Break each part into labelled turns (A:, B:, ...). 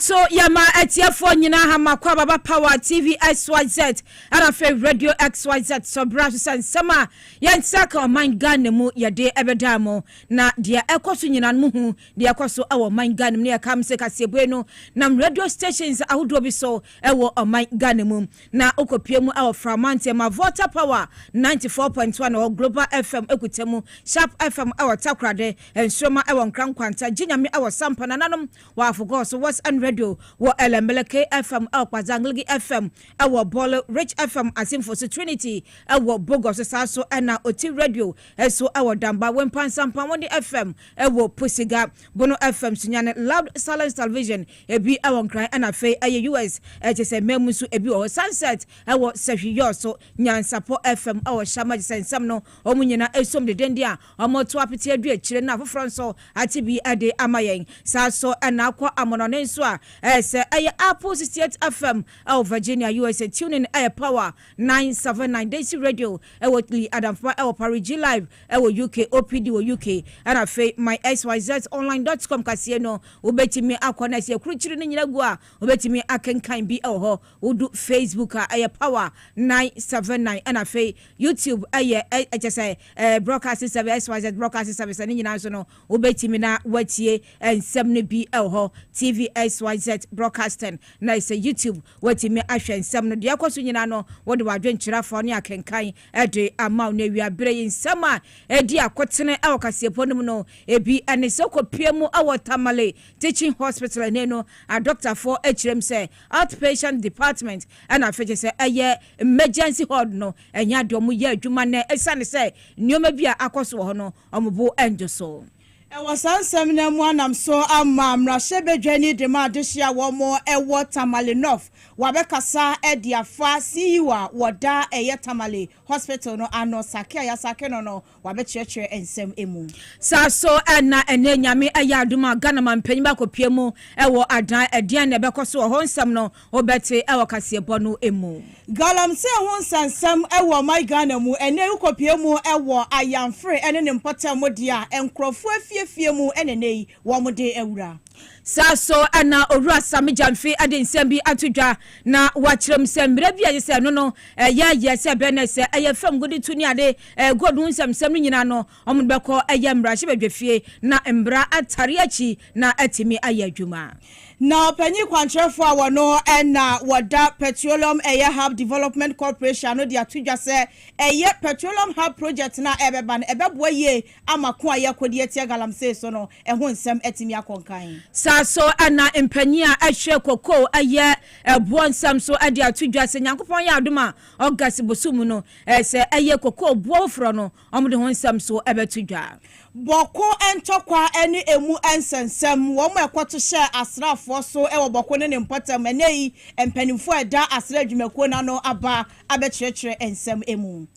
A: So yama etiafo nyina hama kwa baba power TV XYZ ana fe radio XYZ so braso sansama yansaka o man Ghana mu yade ebedamo na dia ekoso nyina mu hu dia ekoso e wo man Ghana mu ne kamse Kasiebo no na radio stations ahodo bi so e wo o man Ghana mu na okopie mu e wo Framante ma Water Power 94.1 o Global FM ekutemu Sharp FM e wo Takrade ensoma e wo Nkrankwanta ginyame e wo Sampana nanom wa afogo so was and radio wo Elembeleke FM e Kwazangligi FM e wo Bolo Rich FM asimfo so Trinity e wo Bogos saso e na Oti radio e so e wo Damba Wempansampa woni FM e wo Pusiga Bono FM sunyane Loud Silence Television e bi e wo Nkran e na fe e US e je se memusu e bi wo Sunset e wo Sehwiyo so Nyansapo FM e wo Shama sensam no omunyina esom de dendia omoto apete adu akire na foforo so ati bi ade amayen saso e na akwa amonone nso a se e Apple 68 FM e Virginia USA tuning e Power 979 Daisy Radio e wo Lee Adamfa e wo Paris Live e wo UK OPD wo UK ana fe my xyzonline.com kasie no obetimi akona se kuruchiri ni nyina gu a obetimi akenkan bi e ho wodu Facebook e Power 979 ana fe YouTube e just broadcasting service xyz broadcasting service ni nyina so no obetimi na watie ensem ne bi e ho TV xyz broadcasting na se YouTube watimi ahwe ensem no de akoso nyina no wode wadwenkyerafo ne akenkan e de amaw na wi abere ensem a e di akotene e Kasiebo no no ebi ene se kopiemu awo Tamale teaching hospital ne no a doctor for HM say outpatient department and afeje say eye emergency ward no enya do mu ye adwuma na esane say nioma bia akoso ho no ombo enjo so
B: Wasansem na mu anam so amma mrahye bedwani de ma adehia wo mo ewo Tamale North wabekasa ediafa siwa woda eye Tamale hospital no ano sake ya sake no wabekyerkyere ensem emu
A: saso na enyame ayaduma Ghana mampanyi bakopie mu ewo adan edian na bekoso ho nsem no obete ewo Kasiebo no emu
B: galamse ho nsansem ewo my Ghana mu ene ukopie mu ewo ayamfre ene ne mpota mu dia enkrofo afie mu enenei wo mu de ewura
A: saso ana owura Sammy Gyamfi ade nsem bi atodwa na wachirem sembere bi ayese no no ye se be na se fam godi tuni ade godun nsem nyina no omudbeko mrahye bedwefie na mbra atare achi na atimi ayadwuma
B: na panyi kwantrefo a wono na wada Petroleum Hub Development Corporation no dia tudwa se Petroleum Hub project na ebeba na ebeboa ye amako aye kodi etia galamse so no ho nsem atimi akonkan
A: saso ana empanyi a ahwe koko ebo nsam so ade atudwa se Nyankopon ya adoma August bosumu no se koko bo fro no omde ho nsam so ebetudwa
B: Bawku entokwa eni emu ensensem wo mo ekoto hye asrafo so ewo Bawku ne mpotam enei empanimfo eda asra adwumakuo na no aba abekyerkyere ensem emu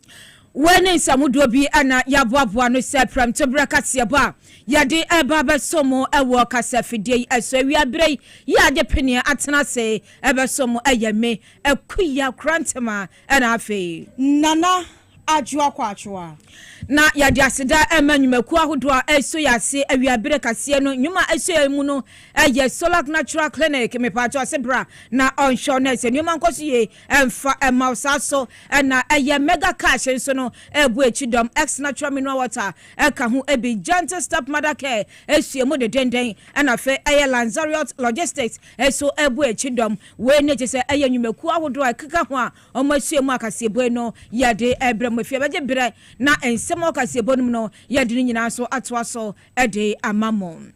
A: Wene samudo bi ana yaboaboa no se pram tebra Kasiebo a yade eba besomo ewo kasafidie eso wi abrei yade penia atena se ebesomo eyeme akuya krantema ana afi
B: nana ajua kwa achwa
A: na yade aseda emanyumaku ahodo a eso yase awiabere kase no nyuma eso emu no solar natural clinic mepacho asebra na onsho na se nyuma nkoso ye emfa emausa so na mega cash so no ebu echidom ex natural mineral water eka ho ebi gentle step mother care esuemu de denden na fe Lanzariot logistics eso ebu echidom we ne je se nyumaku ahodo a keka ho a omasuemu Akasiebo no yade ebremofie beje bere na ensemo Kasiebo no yade nyina so atoa so ede amamon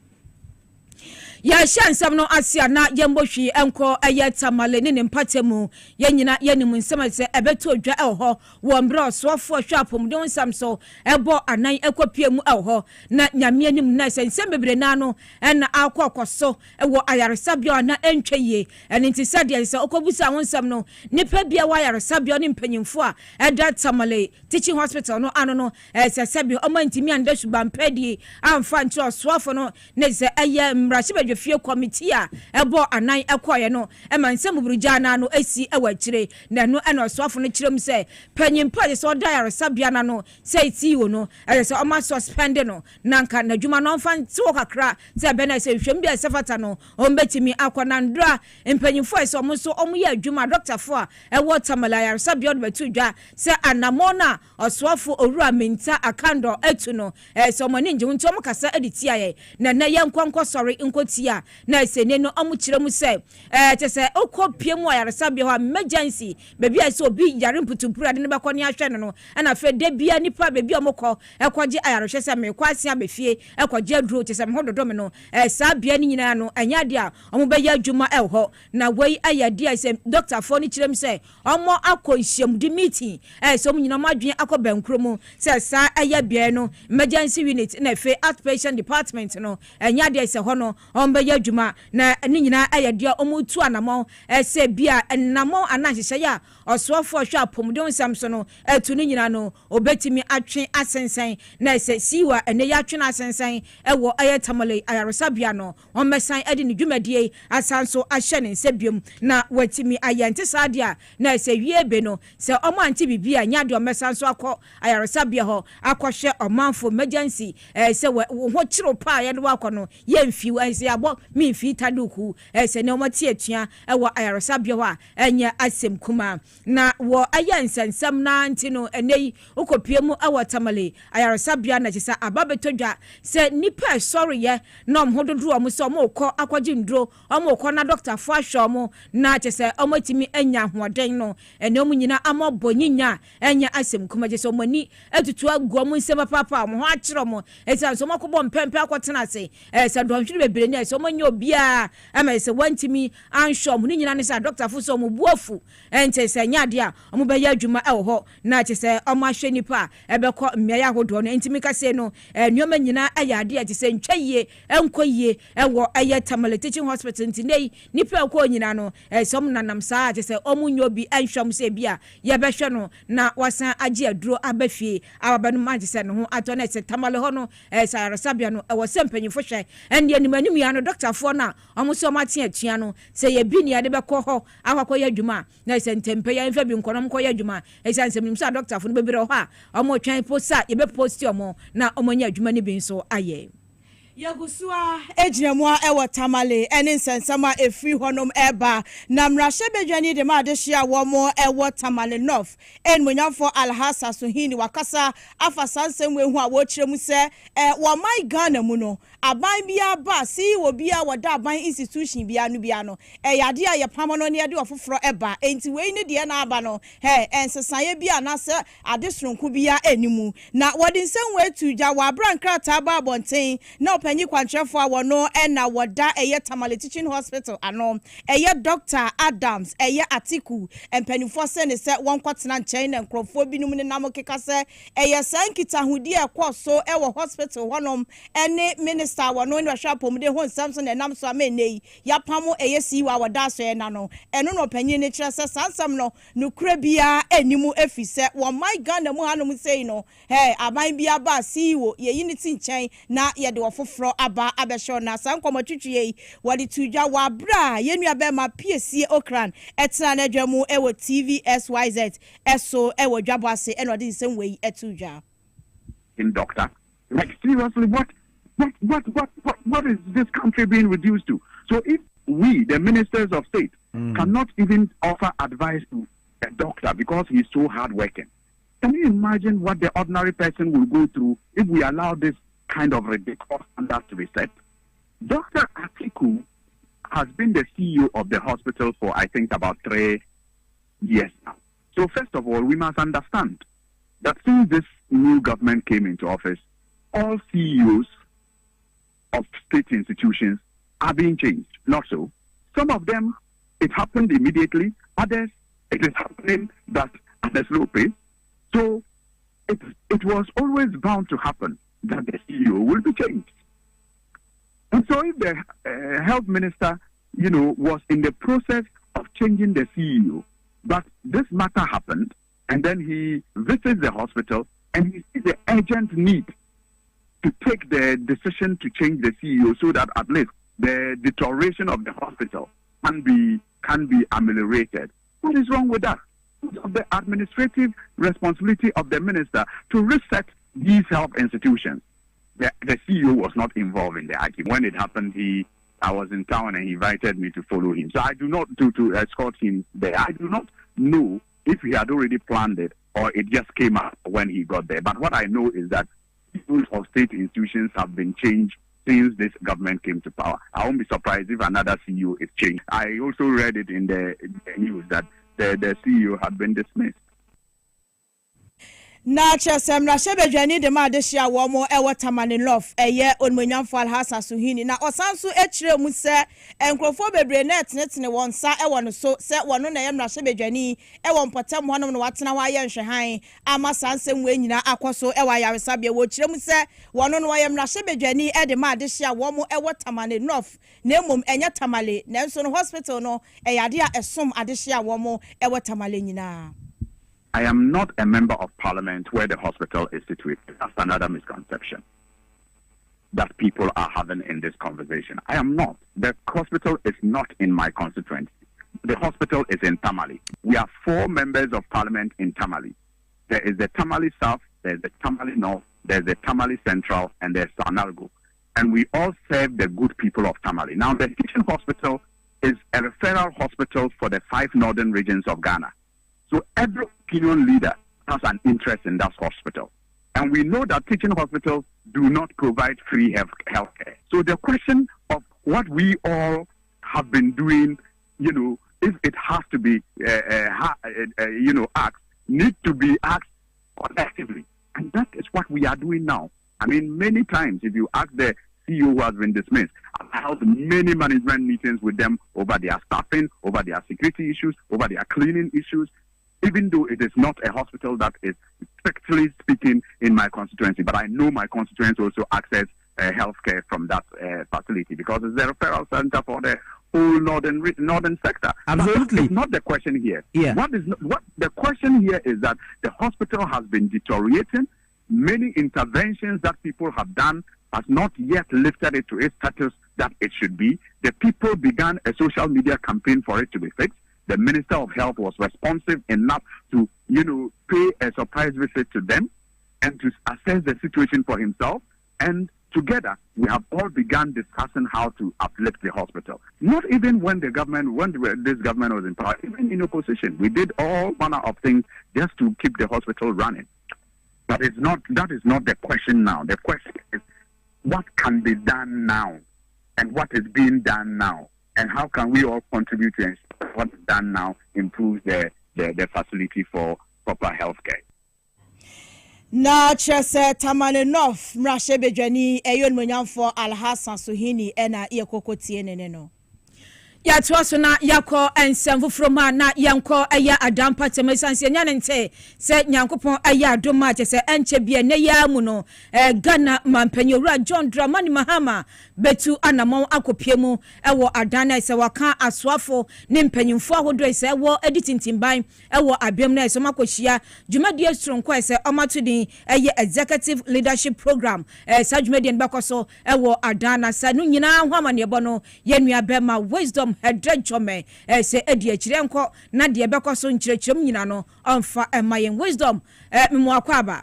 A: ya shansam no asia na yembohwi enko Tamale ne mpatemu yenyina yenim nsem se ebeto dwa ho wo mbra sofo hwapom de nsam so ebo anan ekopiemu ho na nyame anim na nsem bebre na no na akokoso ewo ayaresabio na entweye enti sade se okobusa ho nsam no nipa bia wa ayaresabio ne mpanyimfo a eda Tamale teaching hospital no ano no se sabio o mantimi anda suba mpadi amfa ncho sofo no ne se mrahye adwefie committee a ebo anan ekoye no e man nsem buruja na no esi ewa kire na no e no soafo no kirem se panyimpa se oda yaresabia na no se ti wo no e se o ma suspend no nanka na dwuma no mfa nti wo kakra se be na se hwem bia sefata no o mbetimi akona ndra mpanyimfo se o mo so o mo ya adwuma doctor fo a e wo Tamale yaresabia no betu dwa se anamona oswafo owura menta akando etu no se o mani nje nti o mo kasa editi aye na ye nkwankwo sori nkotia na se ne no o mo kirem se te se okopie mu yaresabia ho emergency bebi a se obi yare mputupura de ne bekọ ne ahwe no na fe de bia nipa bebi o mokọ ekwaje ayarehwe se me kwase abefie ekwaje aduro te se me hododo me no saa bia ni nyina no anya de a o mo be ya adwuma ho na wei ayade a se doctor fo ni kirem se o mo akonhyem di meeting so mo nyina mo adwen akọ bankro mu se saa aya bia no emergency unit na fe outpatient department no anya de se ho no o mo be ya adwuma na ni nyina ayade a o mo tu anamo se bia enamo anahyehyɛ ya osofo hwa apomdon samso no etu ni nyina no obetimi atwe asensan na se siwa ene ya atwe asensan ewo aye Tamale ayaresabia no on mesan edi ni dwumadie asanso ahye ne nsebium na watimi ayente sadia na se wiebe no se omo anti bibia nya de o mesanso akọ ayaresabia ho akọhye omanfo emergency se ho kiro pa ye de wakọ no ye mfi se abo mi mfi taduku se ne omo tie atua ewo ayaresabia ho a enye asem kuma na wo ayansansam na ntino enei ukopie mu awa Tamale ayaresabia na chisa ababetodwa se nipa sorry ye na omhododro omo se omo kọ akwaji ndro omo kọ na doctor fo ahwe omo na chese omo timi anya hoden no ene omo nyina amobonyinya enya asem kuma chese omo ni etutu agu omo nsem papa omo ho akire omo esan so makobo mpempe akotena se se donhwiri bebere ni se omo nya obia ama se wantimi anhwe omo ni nyina ne se doctor fo so omo buafu ente se nya de a omo be ya adwuma ho na chese omo ahwe nipa ebekọ mmea ya hodo no ntimi kase no nnyoma nyina ayade a chese ntwaye enkoye ewo aye Tamale teaching hospital ntinei nipa ko nyina no som nanam saa chese omo nyobi anhwam se bia ye behwe no na wasan age aduro abafie ababanu ma chese no ho ato na se Tamale ho no ayaresabia no ewo se mpanyifo hwe ende animanimu ya no doctor fo na omo so matia atua no se ye bi ne ade bekọ ho akwakoye adwuma na se ntempe ya mfa bi nkonom koye adwuma esanse nimsa doctor fo no bebere ho a omo twan posa ye be post omo na omo nya adwuma ni bi nso aye
B: Yagusua ejinamua ewo Tamale eni nsensama efri honom eba na mrashebedwani de ma adehia womo ewo Tamale North en munyamfo Alhassa Sohini wakasa afa sansem we hu a wo kiremu se wo mai Ghana mu no aban bia ba si wo bia woda aban institution bia no yade a ye pamono ne yade ofoforo eba enti we ni de na aba no ensesaye bia na se adesronku bia enimu na wodi nsem we tuja wa brankrata ba bonten na panyi kwantrefo awono na woda eye Tamale teaching hospital ano eye Dr. Adams eye Atiku empanifo se ne se won kwotena nchen na nkrofo binum ne nam keka se eye sankita hudi ekoso ewo hospital honom ene minister wono ne hwa pomde ho Samson na nam so amenei ya pamo eye siwa woda so na no eno no panyi ne kire se sansam no nukura bia enimu efise wo my Ghana mu hanom sei no aban bia ba siwo ye yiniti nchen na ye de ofofro aba abesho na sankomo twitwie wadi tuja wa bra yenua be ma piesie okran etena na dwamu ewo TV SYZ eso ewo dwabase eno de nsem wei etuja
C: in doctor like seriously what is this country being reduced to? So if we the ministers of state cannot even offer advice to a doctor because he's so hardworking, can you imagine what the ordinary person will go through if we allow this kind of ridiculous standards to be set? Dr. Atiku has been the CEO of the hospital for, I think, about 3 years now. So first of all, we must understand that since this new government came into office, all CEOs of state institutions are being changed. Not so. Some of them, it happened immediately. Others, it is happening but at a slow pace. So it was always bound to happen that the CEO will be changed. And so if the health minister, was in the process of changing the CEO, but this matter happened, and then he visits the hospital and he sees the urgent need to take the decision to change the CEO so that at least the deterioration of the hospital can be ameliorated. What is wrong with that? Of the administrative responsibility of the minister to reset these health institutions. The CEO was not involved in the IT. When it happened, I was in town and he invited me to follow him. So I do not to escort him there. I do not know if he had already planned it or it just came up when he got there. But what I know is that rules of state institutions have been changed since this government came to power. I won't be surprised if another CEO is changed. I also read it in the news that the CEO had been dismissed.
B: Na chesem na shebedwani de ma de hia wo mo ewo Tamale Love eye onmonyamfo alhasa suhini na osanso ekire mu se enkrofo bebre na etnetne wonsa ewo no so se wono na yemra shebedwani ewo mpotem honom no watena wa ye nhwehan ama sansem we nyina akoso ewo ayaresabia wo kire mu se wono no yemra shebedwani e de ma de hia wo mo ewo Tamale Love na emom enya Tamale na nso no hospital no eyade a esom ade hia wo mo ewo Tamale nyina.
C: I am not a member of parliament where the hospital is situated. That's another misconception that people are having in this conversation. I am not. The hospital is not in my constituency. The hospital is in Tamale. We are 4 members of parliament in Tamale. There is the Tamale South, there's the Tamale North, there's the Tamale Central, and there's Sanalgo. And we all serve the good people of Tamale. Now, the teaching hospital is a referral hospital for the 5 northern regions of Ghana. So every opinion leader has an interest in that hospital. And we know that teaching hospitals do not provide free health care. So the question of what we all have been doing, if it has to be, asked, need to be asked collectively. And that is what we are doing now. I mean, many times, if you ask the CEO who has been dismissed, I've held many management meetings with them over their staffing, over their security issues, over their cleaning issues, even though it is not a hospital that is strictly speaking in my constituency. But I know my constituency also access health care from that facility because it's the referral center for the whole northern sector.
D: Absolutely.
C: That's not the question here.
D: Yeah.
C: What the question here is that the hospital has been deteriorating. Many interventions that people have done has not yet lifted it to its status that it should be. The people began a social media campaign for it to be fixed. The Minister of Health was responsive enough to, pay a surprise visit to them and to assess the situation for himself. And together, we have all begun discussing how to uplift the hospital. Not even when this government was in power, even in opposition. We did all manner of things just to keep the hospital running. But that is not the question now. The question is, what can be done now? And what is being done now? And how can we all contribute to ensure what is done now improves the facility for proper health care?
B: Na chese Tamale Love mrashe bejani eyon monyamfo alhasa suhini ena yekoko tienene no.
A: Ya tuwaso na yako ensemfu froma na yanko aya adampa temesansi nyanente se nyankopon aya adoma se enche bie ne ya mu no Ghana mampanyewura John Dramani Mahama betu anamon akopiemu ewo adana se waka aswafo ne mpanyimfo ahodo se ewo editintimban ewo abem na se makohia dwumadie stronko se omatudin eye executive leadership program sa dwumadie nbakoso ewo adana sa no nyina hwama ne bono yenua bema wisdom advertisement se edi akire nko na de bekoso nkyerechum nyina no onfa emayen wisdom memo akwaba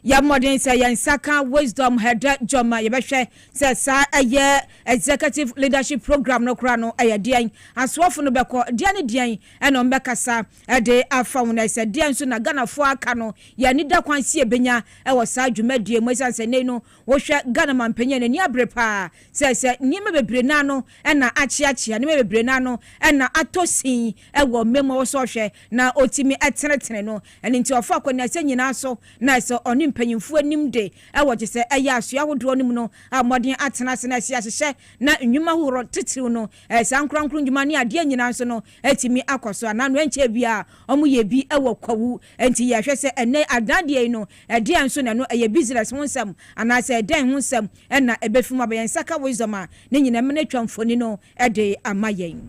A: ya modern say yansaka wisdom head joma yebehwe say sa aye executive leadership program no kra no aye dian aswofo no beko dian dian eno mbekasa de afam na say dian so na Ghana fo aka no ya ni da kwansi ebenya wo sa dwumadie mo sanse nei no wo hwe Ghana mampanya na ni abrepa say nyeme bebre na no na achiachia ni bebre na no na atosin wo memo wo so hwe na otimi etenetene no eni nti ofo akoni ase nyina so na so oni mpanyimfo anim de ewo se eya asua hodo nim no amodin atena se na hye na nnwuma horo titiw no sankrankro ndwuma ne ade nyina so no atimi akoso anano enche bia omu ye bi ewo kwawu enti ye hwe se ene adade no ade anso na no eye business honsam ana se den honsam na ebefim abayansaka wisdom a ne nyina me na twamfoni no ede amayen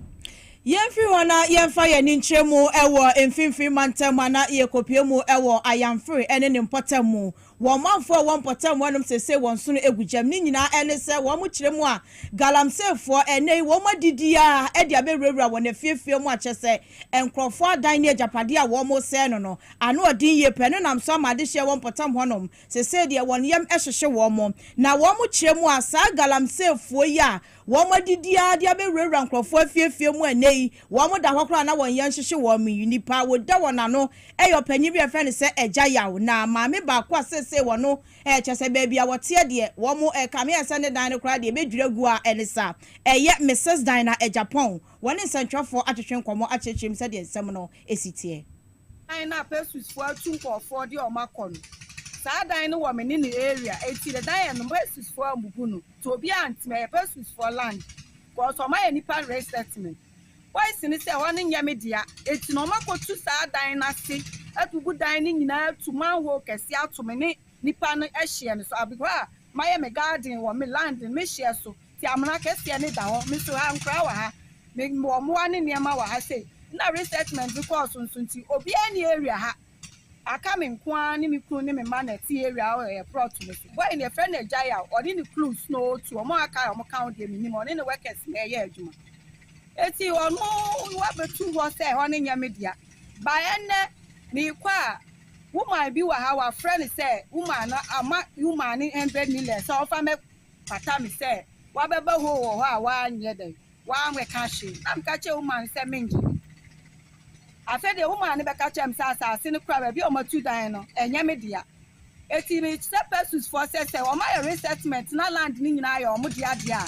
B: Yemfi wana yemfa ye ninchemu ewo emfimfi mantema na ye kopiemu ewo ayamfiri ene nimpotamu wo manfo won potem wonum sese won so no egujam ni nyina ene se wo mo kire mu a galamsey fo ene wo madidi a e dia be rewura won afiefie mu a chese enkrofo adan ne japade a wo mo se no ano odin ye pe no nam so amade hye won potem honom sese dia won yam ehhehye wo mo na wo mo kire mu a sa galamsey fo ya wo madidi a dia be rewura enkrofo afiefie mu ene wo mo da hokora na won yan hyehye wo mi unipa wo da won ano eyo panyi bi efe ne se eja yawo na maame ba kwa sese wono chese baby a wote de wo mo kame ese ne dan ne kra de bedwira gu a enisa eye Mrs. Dina Japan woni nsantwafo atwetwe nkomo achechim se de nsem no esitie
D: ai na pesus for 2.4 de o makon sa dan no wo me ni area eti the dan no pesus for ambugu no to obi ant me pesus for land ko so my nipa resettlement why sin say won nyame dia eti no makotu sa dan na se atugu dan ni nyina tu manwo kese atome ne nipa no ehye no so abigwa my me garden wo me land me share so ti amna kese ne da ho me so ha nkra wa ha me mo mo ane niam wa ha say na resettlement because sunsunti obi any area ha aka me nko ni me kunu ni me ma na ti area o e plot me boy ne friend na jaya odi ni clues no to o mo aka o mo count dem ni mo ne workers na ye adwuma eti ono wa betu wo say ho ne nya media ba enne ni kwa woman bi wa ha wa friend say woman na ama woman ni 100 million so ofa me pata me say wa beba ho wo ha wa nye den wa nwe cash am ka che woman say mingi afa de woman ne be ka che am sa ase ne kra ba bi o matu dan no enya media eti me se pesus for say o ma resettlement na land ni nyina ya o mo dia dia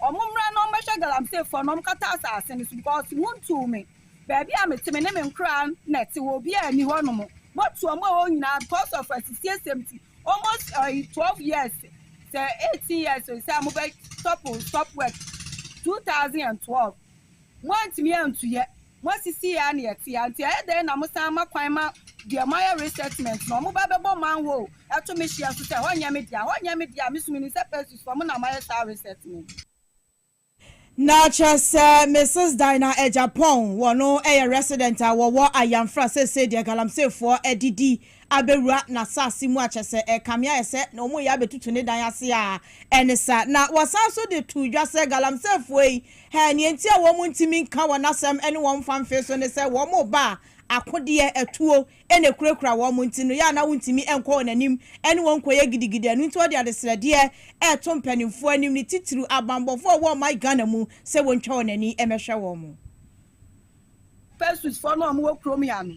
D: omumra no mesha galamsey for no mkata asase ni because won't me baby am teme ne me nkra na ti wo bi ani ho no mo but to mo o nyina because of SMT almost 12 years say 18 years so say mo be stop work 2012 want me antu ye mo sisi ya na yeti anti e dey na mo san makwan ma dia my resettlement no mo ba be bo man wo ato me hia so say ho nya media me sumi ni say pesus for mo na my resettlement
B: na chese Mrs. Dina Japan wono resident a wo ayamfra se de galamsey fo edidi abewura na sase mu achese kamia ese na omo ya betutu ne dan ase a enisa na wasan so de tudwa se galamsey fo yi he ne enti a wo mu ntimi nka wonasem ene wo mfamfe so ne se wo mo ba akode etuo ene kurakura wo mu ntino ya na wontimi enko onanim ene won koye gidigidi anu nto de adesrede eto mpanimfo anim ni titiru abambofo wo my Ghana mu se wontwa onani emehwe wo mu
D: pesus for no mo krom ya no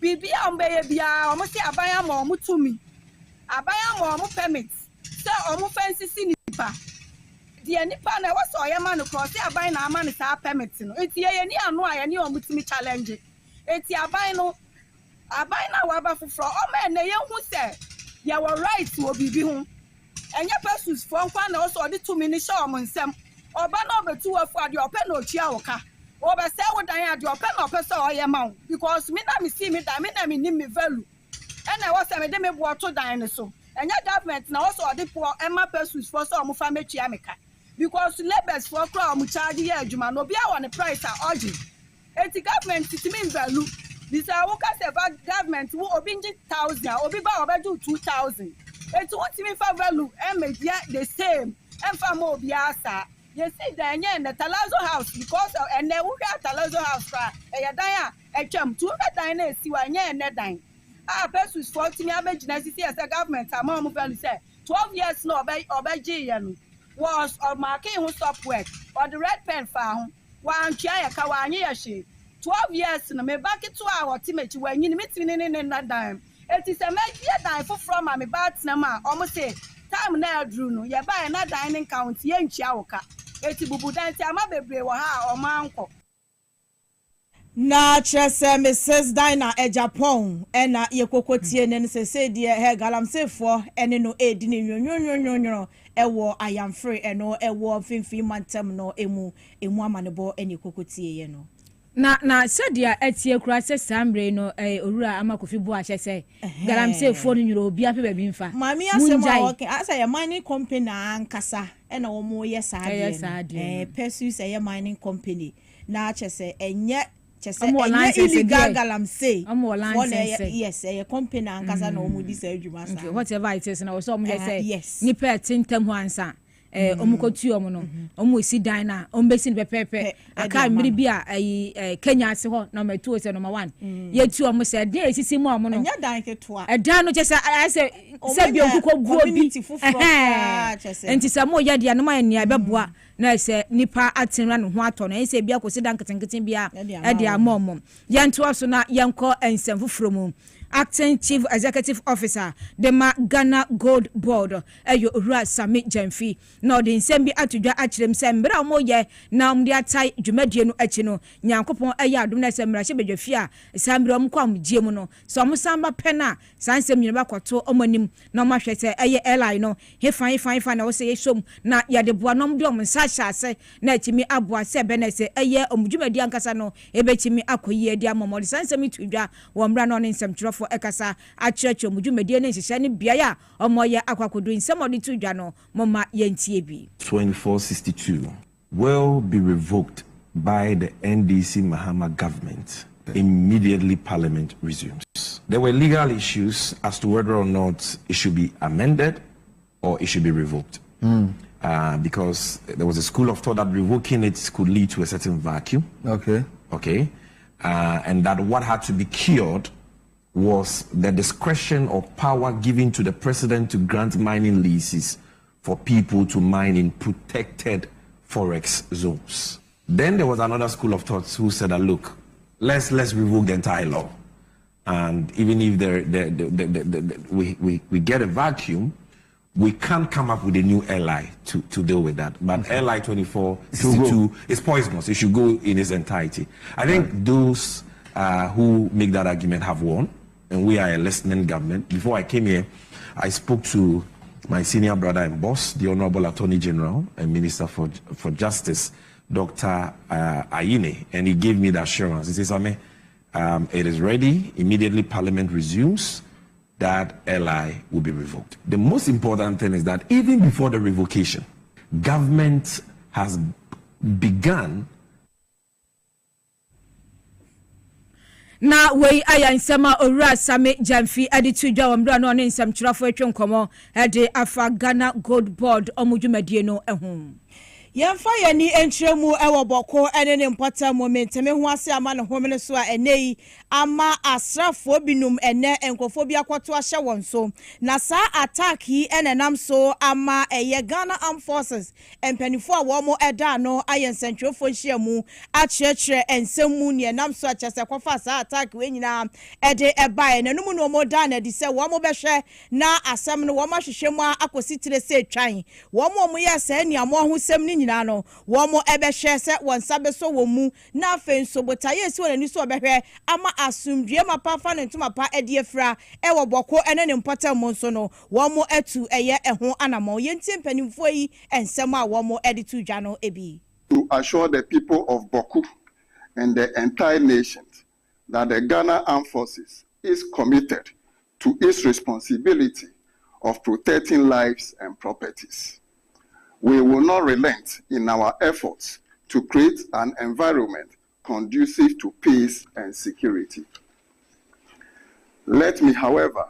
D: bibia mbeye bia o mo se abaya ma o mo tumi abaya ma o mo permit se o mo fancy nipa de nipa na wo so yema no cross abaya na ama ne sa permit no enti ye ni anu a ye ni o mo tumi challenge eti abaya na wa ba fufro o ma na ye hu se ye wo right wo bibi hu enye pesus for nkwa na o so de tumi ni sha o mo nsem oba na obetu afu ade ope na ochia wo ka obe say wo dan ade ope na ope so oye ma because me na me see me dan me na me ni me value ena wo se me de me bo to dan ne so enye government na wo so de po ema pesus for so mo fa metua me ka because labors for kra o mo charge ye adwuma no bia wo ne price a oje eti government ti me value this a wo ka se government wo obi nji 1000 obi ba obedu 2000 eti wo ti me fa value e media the same emfa mo obi asa you see the nye na Talazo house because and we got Talazo house fra e dan a etwam 2 dan na esi wa nye ne dan ah pesus 40 me abegina sisi as a government am mo value say 12 years no obeji ye no was or marking who stop work or the red pen fa ho wan twa ya ka wan ye hye 12 years no me back to our timechi wan yin metimi ne na dan eti se me ye dan fo from me bat na ma omo say time na adru no ye ba na dining count ye nchia woka eti bubu dan ti ama bebre wo ha o manko
B: na chese Mrs. Dina Japan ena ye kokotie ne se de he galamsey fo ene no edi ne nwonwonwonwon ewo ayamfre eno ewo finfin mantem no emu amanebo ene kokotie ye no
A: na sadia etie kura se sambre no orura amakofi bo ahye se galamsey fo no nyuro obi ape ba bi mfa
B: mami asema okay asa ye mining company ankasa ena wo ye saade pesus ye mining company na chese enye illegal galamsey.
A: Yes,
B: a company and casa no mudi say Jumasa.
A: Whatever it is, and I was almost say,
B: yes.
A: Nipper Tintam Wansa. Omukotu no omu esi dan na ombesi ne pepepe aka mmiri bia Kenya ase ho number 2 ose number 1 ye tu omu se de esisi mu omu no
B: nya dan keto
A: a dan no chese se bi okuko guo bi enti se mo ya de no ma nia beboa na se nipa atenra no ho ato no se bia kosi dan ketenketen bia e de amom ye nto aso na yenko ensem foforo mu Acting Chief Executive Officer Dema Ghana Gold Board Eyo Ura Sammy Gyamfi na odi nsem bi atudwa akirem se mbra mo ye na omde atai dwumadie no achi no nyankopon eya adom na se mbra hye bedwafi a sambra om kwam gie mu no so mo samba pena sansem nyina bakoto omanim na mo hwete eye airline no he na wo se yeshom na yade boa nom de om nsa hyase na atimi aboa se be na se eye omdwumadi ankasa no ebetimi akoyi edi amomode sansem itudwa wo mbra no nsem twerofo ekasa achecho mudwumedie ne nhyehyɛ ne bia ya omoye akwakodo nsemode tudwa no moma yentie bi
E: 2462 will be revoked by the NDC Mahama government immediately parliament resumes. There were legal issues as to whether or not it should be amended or it should be revoked. Because there was a school of thought that revoking it could lead to a certain vacuum. Okay. And that what had to be cured was the discretion or power given to the president to grant mining leases for people to mine in protected forex zones. Then there was another school of thought who said that, look, let's revoke the entire law. And even if we get a vacuum, we can't come up with a new LI to deal with that. But LI 2462 is poisonous. It should go in its entirety. I think those who make that argument have won. And we are a listening government. Before I came here, I spoke to my senior brother and boss, the Honorable Attorney General and Minister for Justice, Dr. Ayine, and he gave me the assurance. He says, Ame, it is ready. Immediately Parliament resumes. That LI will be revoked. The most important thing is that even before the revocation, government has begun.
A: Na we ayansema Ora Sammy Gyamfi aditudwa wambra no ne nsam twerafo atwe nkomo ede afa Ghana Gold Board omudwumadie no ehum
B: Yemfa yani entremu ewo boko ene ne mpota moment me ho ase ama ne homene so a enei ama asrafo binum ene enkofo bi akwoto ahye won so na sa attack yi ene nam so ama eye Ghana Armed Forces empanifo a wo mo eda no ayensentwefo hyiamu achirechire ensemu ne nam so achese kwafa sa attack we nyina ede ebae na numu no mo da na di se wo mo behwe na asem no wo ma hwehwemu akositire se twan wo mo ye se ne amo ho sem ni no womo ebe hye se wonsa beso womu na afenso botaye si wonani so obehwe ama asumdue mapa fa ne ntuma pa ede afra ewo boko ene ne mpota mo so no womo atu eye eho anamo yentie mpanimfo yi ensem a womo ede tu dwa no ebi
F: to assure the people of Bawku and the entire nation that the Ghana Armed Forces is committed to its responsibility of protecting lives and properties. We will not relent in our efforts to create an environment conducive to peace and security. Let me, however,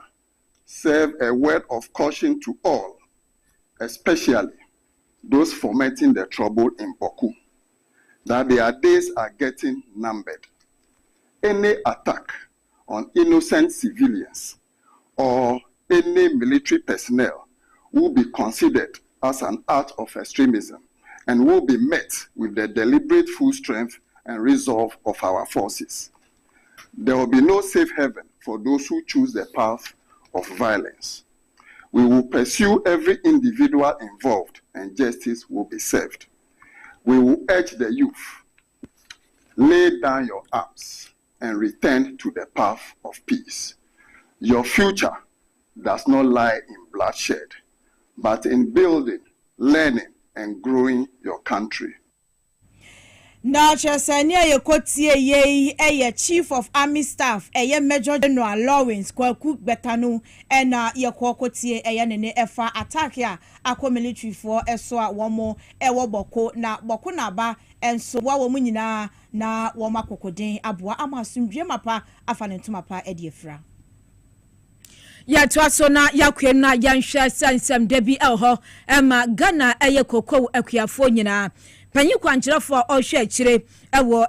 F: serve a word of caution to all, especially those fomenting the trouble in Bawku, that their days are getting numbered. Any attack on innocent civilians or any military personnel will be considered as an act of extremism and will be met with the deliberate full strength and resolve of our forces. There will be no safe haven for those who choose the path of violence. We will pursue every individual involved and justice will be served. We will urge the youth, lay down your arms and return to the path of peace. Your future does not lie in bloodshed, but in building, learning, and growing your country.
B: na chesenia ye kotie ye chief of army staff Major General Lawrence Kwaku Betanu na ye kokotie ne efa attack ya akọ military for eso a womo ewo boko na ba enso wa wo nyina na wo makokoden aboa amasumdwe mapa afa ne ntomapa ediefra
A: ya twaso na yakwe na yanhwe sansam debi elho ema Ghana kokko akuafo nyina panyi kwankyerefo ohwe akire ewo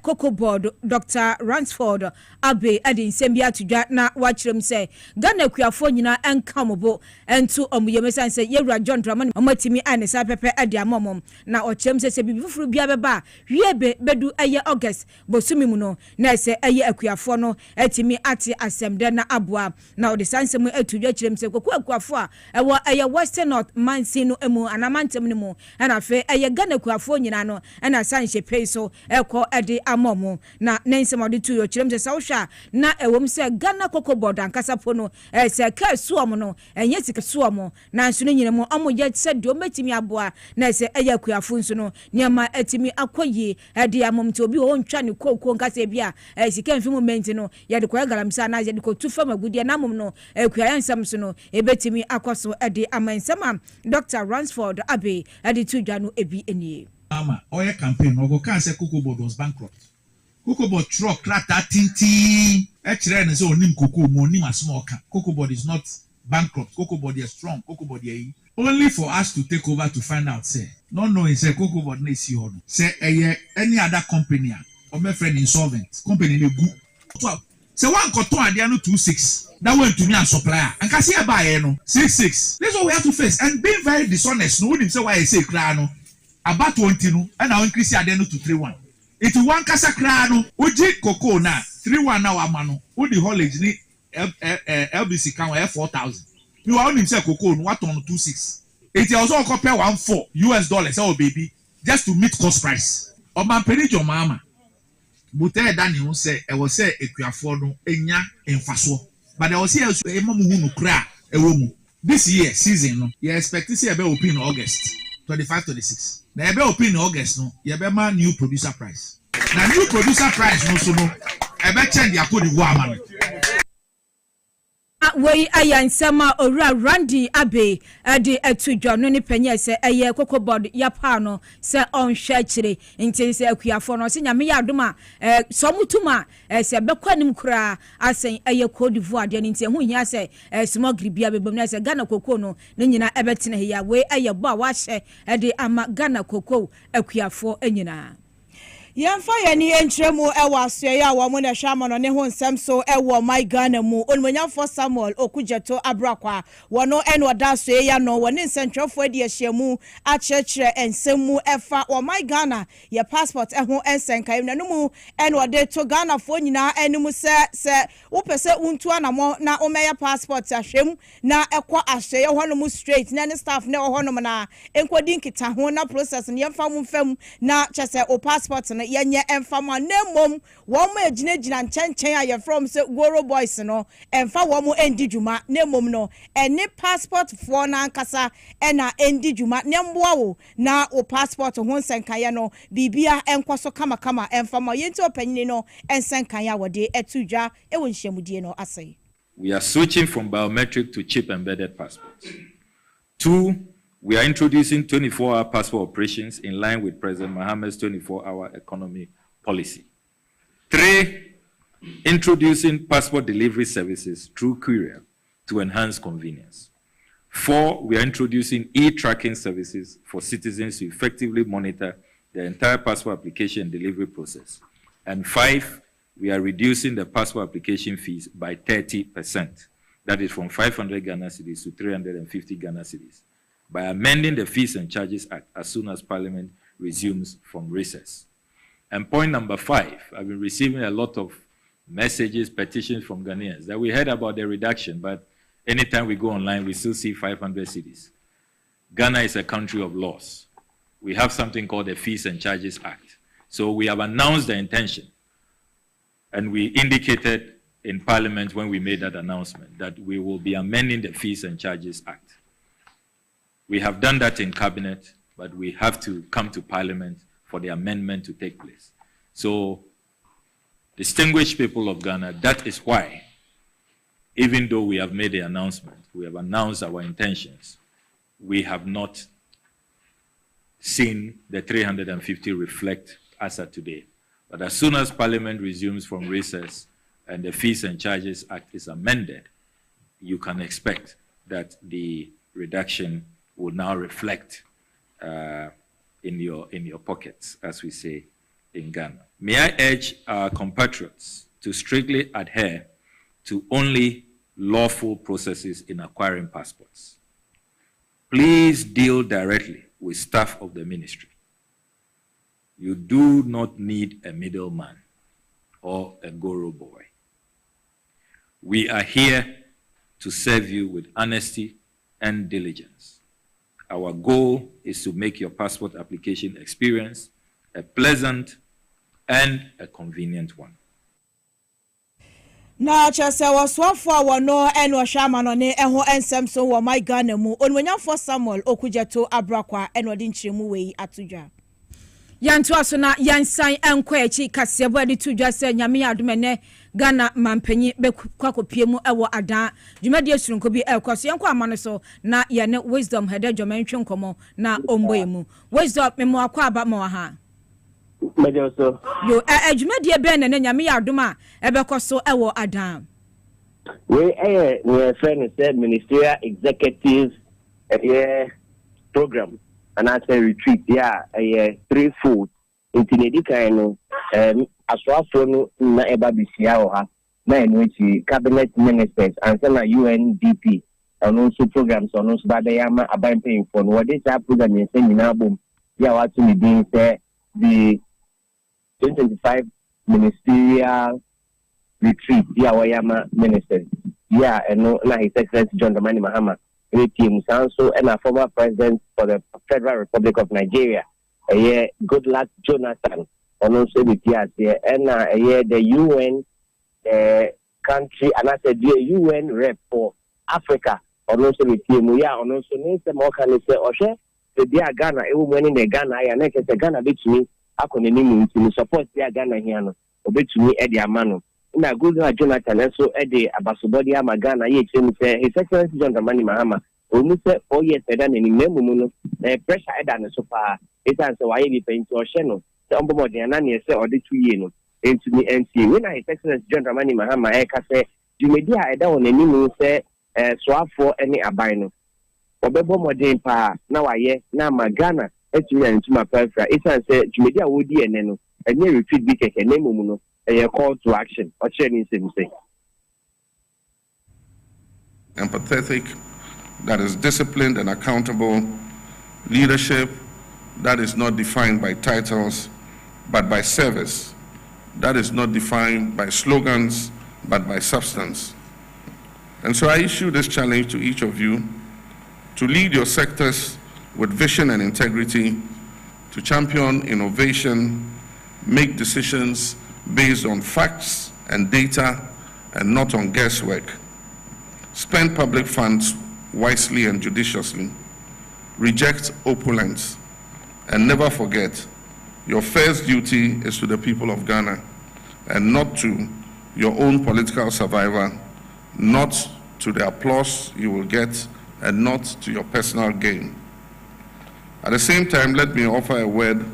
A: cocoa board Dr. Ransford Abe adi nsem bi atudwa na wachirem se Ghana akuafo nyina enkamobo entu omuyemesan se yewura John Dramani omatimi anesa pepe adi amomom na ochirem se bibi fufuru bia beba wiebe bedu August bosumi mu no na se akuafo no etimi ati asemde na aboa na odisansem atudwa chirem se kokko akuafo a ewo Western North Mansino emu anamantem ne mu na fe Ghana akuafo nyina no na sanhye peiso eko edi amomo na nensem odi tu yo chirem se sawhwa na ewom se Ghana cocoa board ankasa po no se ka suom no enye sika suom na nso nyine mu omoye se de ometimi aboa na se akuafo nso no niama etimi akoyi edi amom te obi wo ntwa ne kokko nkasa bia sika mfi moment no ye de koya galamsa na ye de ko tufa magudie na mom no akuya nsam so no ebetimi akoso edi amansama Dr. Ransford Abe edi tudwa no ebi enie
G: oil campaign ogo kan say cocoa board was bankrupt. Cocoa board truck krata tinti ekire ne say onim cocoa mo onim asmoka. Cocoa board is not bankrupt. Cocoa board is strong. Cocoa board is only for us to take over to find out say no knowing say cocoa board na esi ho no say any other company or my friend insolvent company na gu say one koton ade no 26 that went to me and supplier and kasi e buy no 66. This is what we have to face and being very dishonest no would say why I say kra no about 20 no and now increase adeno to 31 it one kasa kra no oji cocoa na 31 na wa ma no wo the haulage ni LBC kan wa 4000 you wa onim say cocoa no what on 26 it also compare $14 oh baby just to meet cost price o man peri jo mama but that you say e was say ekuafo no enya emfaso but I was say e mamu hu no kra e wo mu this year season no you expect to see e be open in August 25-26. Now you be open in August no, you be ma new producer price. Now new producer price no so no, you be change your code man.
A: We ayansama ora Randy Abe ade atudwa no ne panye se cocoa board yapa no se onhwe akire nti se akuafo no se nyame ya adoma somutuma se bekwanim kura asen Cote d'Ivoire de nti hu hia se smogri bia bebom na se Ghana cocoa no ne nyina ebetene ya we bo a wahye ade ama Ghana cocoa akuafo anyina
B: Yemfa yani entremu ewa asye ya wa mune shama no ne ho nsem so ewa my Ghana mu onmanyafo Samuel Okujeto Abrakwa wono enwa da asye ya no woni nsentwofo edi ahyemu achechire ensemu efa wa my Ghana ye passport eho ensenkan na no mu enwa de to Ghana fo nyina enimu se wo pese untu anamo na o meya passport ahwem na ekwa asye ho no mu straight na ne staff ne ho no na enkwodi nkita ho na process ne yemfa mu mfam na chese o passport na yenye emfama nemom wo ma ejinejina nchenchen aye from say Goro boys no emfa wo mu endi dwuma nemom no ene passport for na nkasa ena endi dwuma nemboa wo na o passport ho nsenkaye no bibia enkwaso kama emfama yenti opanyini no ensenkaye wode etudwa ewo nhyiamudie no asai.
H: We are switching from biometric to chip embedded passports. 2, we are introducing 24-hour passport operations in line with President Mohammed's 24-hour economy policy. 3, introducing passport delivery services through courier to enhance convenience. 4, we are introducing e-tracking services for citizens to effectively monitor the entire passport application and delivery process. And 5, we are reducing the passport application fees by 30%. That is from 500 Ghana cedis to 350 Ghana cedis, by amending the Fees and Charges Act as soon as Parliament resumes from recess. And point number 5, I've been receiving a lot of messages, petitions from Ghanaians that we heard about the reduction, but anytime we go online, we still see 500 cedis. Ghana is a country of laws. We have something called the Fees and Charges Act. So we have announced the intention, and we indicated in Parliament when we made that announcement that we will be amending the Fees and Charges Act. We have done that in Cabinet, but we have to come to Parliament for the amendment to take place. So, distinguished people of Ghana, that is why, even though we have made the announcement, we have announced our intentions, we have not seen the 350 reflect as of today. But as soon as Parliament resumes from recess and the Fees and Charges Act is amended, you can expect that the reduction will now reflect in your pockets, as we say in Ghana. May I urge our compatriots to strictly adhere to only lawful processes in acquiring passports. Please deal directly with staff of the ministry. You do not need a middleman or a guru boy. We are here to serve you with honesty and diligence. Our goal is to make your passport application experience a pleasant and a convenient one.
B: Na chese waswafo wono eno hwama no ne eho ensem so wo my Ghana mu onwanyafo Samuel Okujeto Abrakwa eno de nchiremu wei atudwa yanto aso na yansan enko echi Kasiebo ade tudwa se nyame adumene Ghana mampanyi bekwakopie mu ewo adan dwumade asurunko bi ekwaso yenko amano so na ye ne wisdom hede dwomanhwe nkomo na omboyemu wisdom memo akwa aba ma ha
I: Majoso.
B: Yo, adwumade be na nyame aduma ebekoso ewo adan.
I: We we friend said Ministerial Executive program and I say retreat threefold intinedi kind aswafo no na eba bisia o ha na enwechi cabinet ministers and some UNDP and also programs on also badayama aban for what this program is saying na bom ya what me being say the 2025 Ministerial retreat, Wayama ministers. And na His Excellency John Dramani Mahama, team Sanso, and a former president for the Federal Republic of Nigeria. Good luck, Jonathan, and also with here, and the UN country, and I said the UN rep for Africa, and also with team, and also names the more can say, Oshe, the dear Ghana, everyone in the Ghana, and I said the Ghana beach me. Akonimu to support their Ghana here no obetumi e dia mano na good Jonathan so e de abasobodi ama Ghana ye chemu say His Excellency John Dramani Mahama onu say 4 years eda na nimemu no pressure eda no so far it and so why be paint o hye no say ombomodi na na say ode 2 years no entumi NCA when His Excellency John Dramani Mahama e ka say jumedi a eda won animu say soafo ene aban no obebo modern pa na waye na magana etumi antuma perfect it and say jumedi a wodi ene no enye retreat bi keke na mum no a call to action or training say
J: empathetic, that is disciplined and accountable leadership that is not defined by titles but by service, that is not defined by slogans but by substance. And so I issue this challenge to each of you to lead your sectors with vision and integrity, to champion innovation, make decisions based on facts and data and not on guesswork. Spend public funds wisely and judiciously. Reject opulence. And never forget, your first duty is to the people of Ghana and not to your own political survival, not to the applause you will get, and not to your personal gain. At the same time, let me offer a word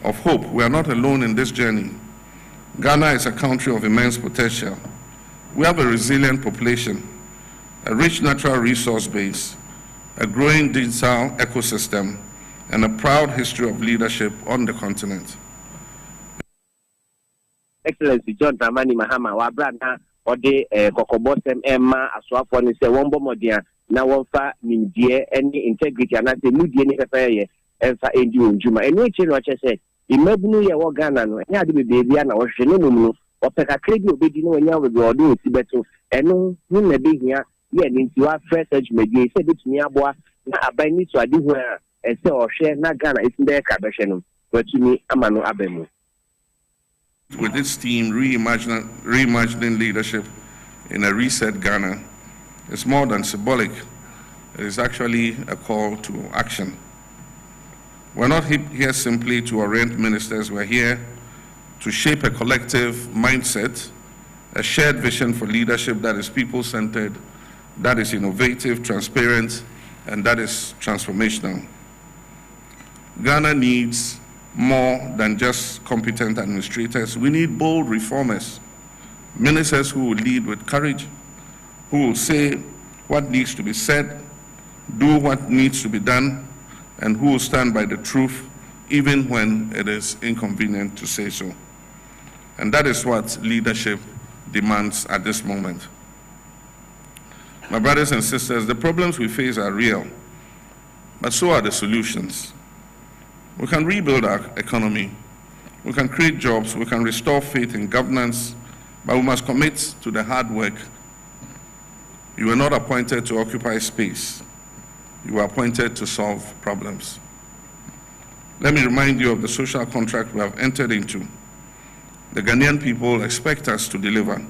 J: of hope. We are not alone in this journey. Ghana is a country of immense potential. We have a resilient population, a rich natural resource base, a growing digital ecosystem, and a proud history of leadership on the continent.
I: Excellency John Dramani Mahama, Wabrana, Ode Kokobosem Emma, Aswafo, ni se wombo modia na wonfa mindie any integrity and ate mudie ni pepe enfa endi onjuma eno echi no chese imebunu ye wo Ghana no nya de bebia na wo hwe no mu opeka kredi obedi no nya we ode otibeto eno ni na be hia ye ni nti wa fresh edumedie se betumi aboa na aban ni so ade hu a ese ohwe na Ghana isimbe ka behwe no watumi amano abemu.
J: With this team reimagining leadership in a reset Ghana, it's more than symbolic. It is actually a call to action. We're not here simply to orient ministers. We're here to shape a collective mindset, a shared vision for leadership that is people-centered, that is innovative, transparent, and that is transformational. Ghana needs more than just competent administrators. We need bold reformers, ministers who will lead with courage, who will say what needs to be said, do what needs to be done, and who will stand by the truth even when it is inconvenient to say so. And that is what leadership demands at this moment. My brothers and sisters, the problems we face are real, but so are the solutions. We can rebuild our economy, we can create jobs, we can restore faith in governance, but we must commit to the hard work. You were not appointed to occupy space. You were appointed to solve problems. Let me remind you of the social contract we have entered into. The Ghanaian people expect us to deliver,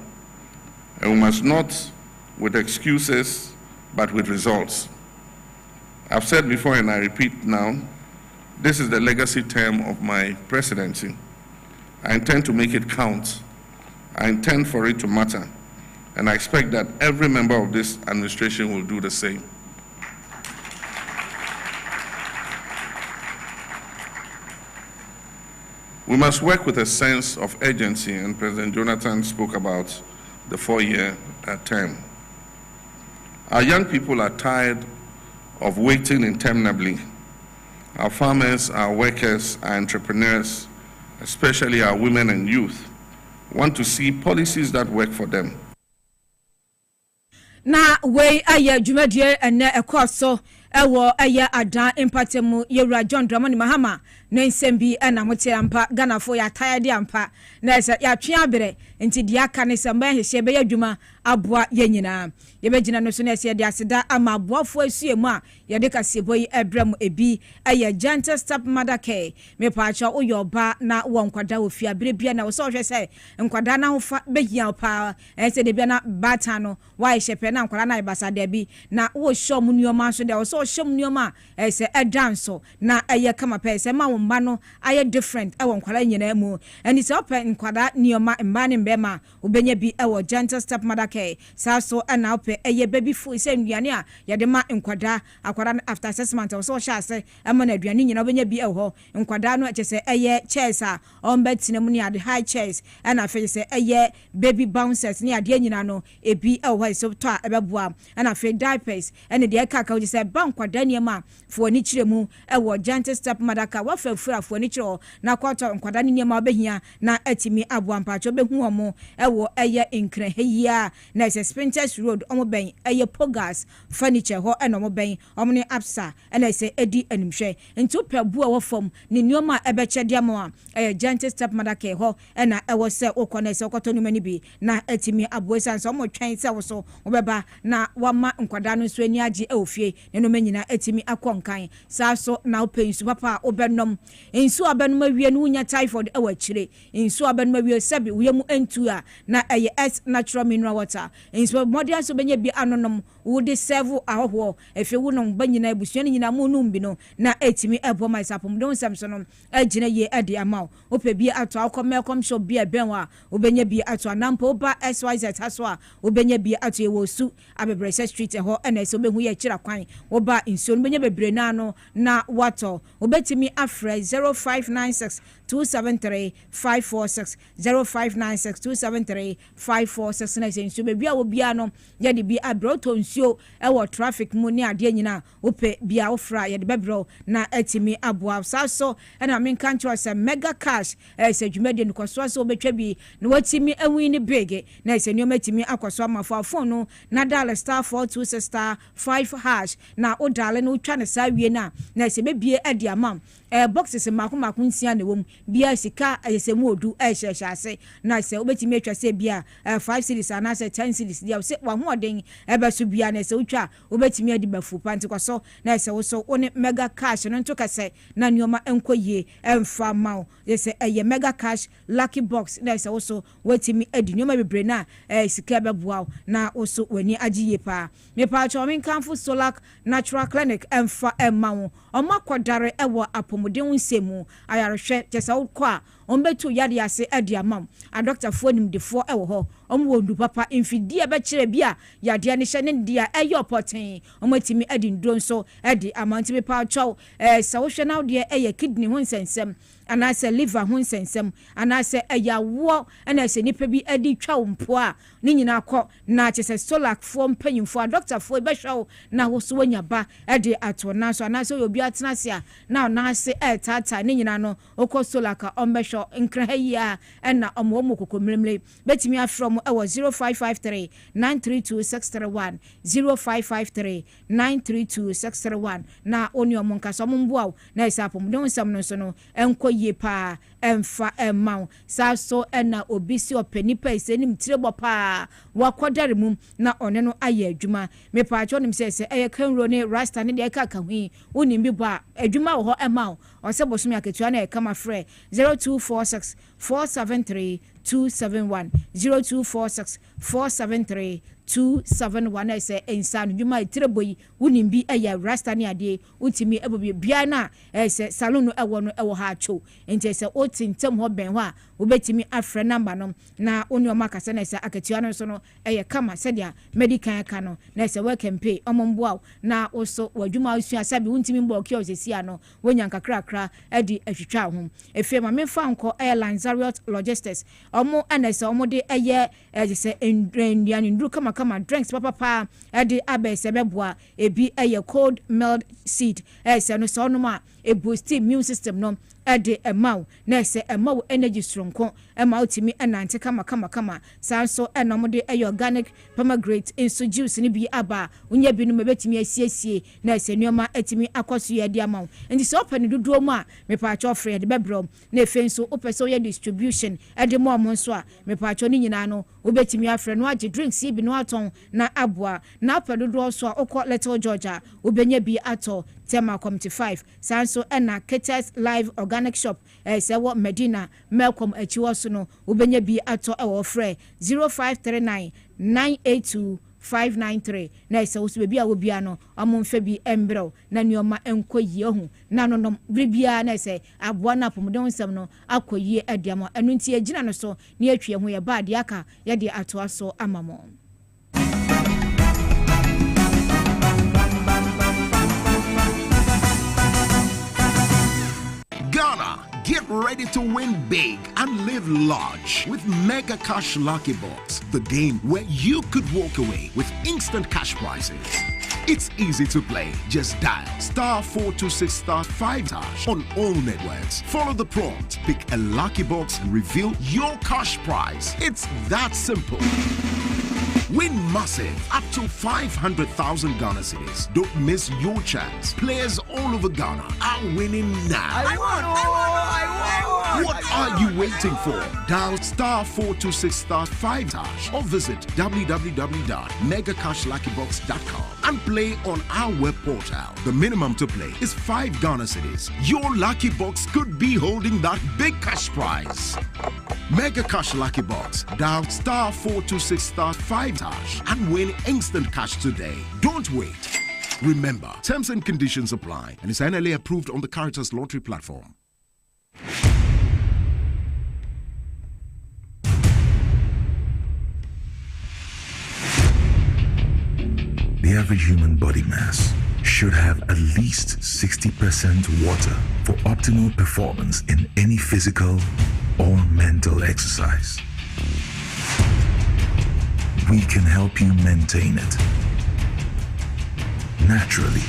J: and we must not with excuses, but with results. I've said before and I repeat now, this is the legacy term of my presidency. I intend to make it count. I intend for it to matter, and I expect that every member of this administration will do the same. We must work with a sense of urgency, and President Jonathan spoke about the 4-year term. Our young people are tired of waiting interminably. Our farmers, our workers, our entrepreneurs, especially our women and youth, want to see policies that work for them.
A: Na we aye dwumadie ene ekoso ewo aye adan empatemu yewura John Dramani Mahama na nsembi na mote ampa Ghana fo ya tired ampa na ya twe abere nti dia aka ne samba hye be yadwuma aboa yenyina yebegina no so na ese de aseda ama aboafo asuemu a yede Kasiebo yi ebrem ebi aye gentle step mother care me paacha uyoba na wo nkwada ofia bere bia na wo so hwe se nkwada na hofa behia pa ese de bia na bata no wa hyepe na nkwada na ibasa de bi na wo show mu nioma so de wo so show mu nioma ese edanso na aye kama pa ese ma wo mba no aye different e wo nkwada nyina mu eni se open nkwada nioma mba ne mbema obenya bi e wo gentle step mother care saso na ope eye baby food ise nduane a yede ma nkwada akwada after assessment so sha ase e ma na aduane nyina obenya bi e ho nkwada no echese eye chairs a ombetine mu ne ade high chairs na afi se eye baby bouncers ne ade nyina no ebi e ho so to a ebeboa na afi diapers ene de kaka wo se ba nkwada niema fo ni kiremu e wo gentle step madaka wa fa fura fo ni kiro na kwato nkwada niema obehia na atimi aboa mpacho behu omo e wo eye nkran heyia na ese Spintex Road omo ben eye Pogas furniture ho eno omo ben omo ne Absa na ese edi animhwe nti pebu a wo fom ne nioma ebechede ama eye gentle step madaka ho na e wo se okona ese okoto no mani bi na atimi aboa sanso omo twen se wo so obeba na wama nkwada no so ani age e ofie ne no manyina atimi akonkan saso na opensu papa obenom ensu abenom awie no nya typhoid e wa kire ensu abenom awie sebi uyemu entu a na eye S natural mineral water ensu modern so benya bi anonom wo de serve ahoho efe wo no banyina ebusuan nyina mu no mbi no na etimi ebo mai sapom don samso no agina ye ade amaw ope bi ato akomekom shop bi ebenwa obenya bi ato anampo ba SYZ haso a obenya bi ato ye wo su abebrese street ho na so behu ye kira kwan wo ba ensu no benya bebre na no na wato obetimi afre 0596 273 546 0596 273 546 na ensu be bia wo bia no ye de bi abroto nsuo e wo traffic mu ni ade nyina ope bia wo fra ye de bebro na atimi aboa saso na men kan tro se mega cash se dwumade no kwaso so betwa bi na watimi anwi ni big na se nyoma atimi akwaso amafo phone no na dial star 426 star 5 hash na o dial no twa na sa wie na se bebie ade amam boxes makoma nsia na wom bia sika se mu odu hyehye na se obetimi atwa se bia 5 series ana se 10 series dia se wa hoden ebe so bia na se utwa obetimi adi bafu panti kwaso na se wo so one mega cash no nto kase na nioma enkoye emfa maw se eye mega cash lucky box na se wo so wetimi adi nioma bebre na sika beboa na wo so wani agiye pa me pa cho men kanfo solar natural cultural clinic emfa emawo oma kwadare ewo apomuden nsemu ayarehwe kyesa wokwa ombetu yade ase ade amam a doctor fo nim defo ewo ho omwo ndu papa infidie be kire bia yade ne hye ne dia eyo poten omatimi adi ndro nso ade amanti be pa chow sa wo hwe na de eye kidney ho nsensem anase liver ho nsensem anase eyawo na se nipa bi adi twa mpo a ni nyina akọ na kyese solak fo mpanyimfo a doctor fo be hwe na wo so wanya ba ade ato na so anase obi atena se a na se tata ni nyina no okọ solaka ombehwe nkra na omo kokomlemle betimi afro mo ewo 0553 932 631 0553 932 631 na oni omo nkaso mo mboa na isapom don sam no so no enko ye pa emfa emma sa so na obisi openipa isenim tirebo pa wakodare mum na one no aye adwuma me pa acho nim se eye kanro ne rasta ne de ka hu unim bi ba adwuma wo ho emma o se bosumi aketua na e kama frɛ 0246 473 271 0246 473 271 ese ensan dwuma itreboyi unim bi eye rasta ne ade utimi ebobi bia na ese salon no ewo no ewo ha acho enti ese otintem ho ben ho a obetimi afre number no na oni o makase na ese akatua no so no eye kama sadia medical ka no na ese welcome pay omomboa na oso wadwuma usua sabi untimi mbo okia osesia no wonyanka krakra edi ahwitwa ho efe ma mefa nko airlines Zariot Logistics omo anese omo de eye ese enduane nduru kama drinks papa edi abese beboa ebi eye cold milled seed ese no so no ma e boost immune system no edi emau na ese emau energy stronko emau timi enante kama sanso enomo de eye organic pomegranate insu juice ni bi aba unya bi no mebetimi asiesie na ese nioma etimi akoso ye di amau ndi so open duduo mu a mepa acho free de bebrom na efenso opeso ye distribution edi mo amonso a mepa acho ni nyina no obetimi afre no age drinks bi no aton na aboa na apedodo so a okọ Little Georgia obenya bi ato tema committee 5 sanso ena Ketes Live Organic Shop sewo Medina Melcom achiwo so no obenya bi ato ewo frɛ 0539 982 593 na isa usu bebia wo bia no amomfa bi embro na nioma enkoyie hu na no bibia na se aboa na pomodon nsam no akoyie adiamo enu nti agina no so ne atwie hu ye ba de aka ye de ato aso amamo.
K: Ghana, get ready to win big and live large with Mega Cash Lucky Box, the game where you could walk away with instant cash prizes. It's easy to play. Just dial *426*5# on all networks. Follow the prompt, pick a lucky box and reveal your cash prize. It's that simple. Win massive, up to 500,000 Ghana cedis. Don't miss your chance. Players all over Ghana are winning now.
L: I won!
K: What are you waiting for? Dial *426*5# or visit www.megacashluckybox.com and play on our web portal. The minimum to play is 5 Ghana cedis. Your lucky box could be holding that big cash prize. Mega Cash Lucky Box. Dial *426*5# and win instant cash today. Don't wait. Remember, terms and conditions apply and is annually approved on the Caritas Lottery platform.
M: The average human body mass should have at least 60% water for optimal performance in any physical or mental exercise. We can help you maintain it naturally.